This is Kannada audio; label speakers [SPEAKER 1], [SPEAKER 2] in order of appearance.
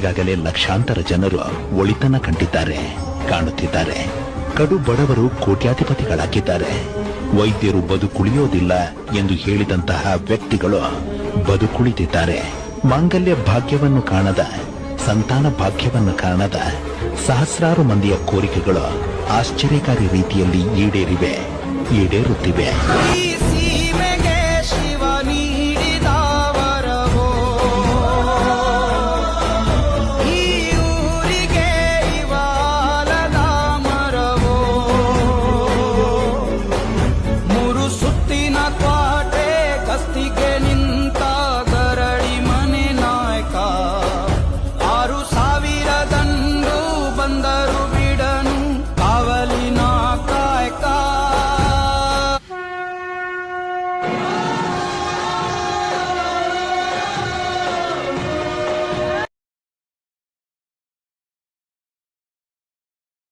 [SPEAKER 1] ಈಗಾಗಲೇ ಲಕ್ಷಾಂತರ ಜನರು ಒಳಿತನ ಕಂಡಿದ್ದಾರೆ, ಕಾಣುತ್ತಿದ್ದಾರೆ. ಕಡು ಬಡವರು ಕೋಟ್ಯಾಧಿಪತಿಗಳಾಗಿದ್ದಾರೆ. ವೈದ್ಯರು ಬದುಕುಳಿಯೋದಿಲ್ಲ ಎಂದು ಹೇಳಿದಂತಹ ವ್ಯಕ್ತಿಗಳು ಬದುಕುಳಿದಿದ್ದಾರೆ. ಮಾಂಗಲ್ಯ ಭಾಗ್ಯವನ್ನು ಕಾಣದ, ಸಂತಾನ ಭಾಗ್ಯವನ್ನು ಕಾಣದ ಸಹಸ್ರಾರು ಮಂದಿಯ ಕೋರಿಕೆಗಳು ಆಶ್ಚರ್ಯಕಾರಿ ರೀತಿಯಲ್ಲಿ ಈಡೇರುತ್ತಿವೆ.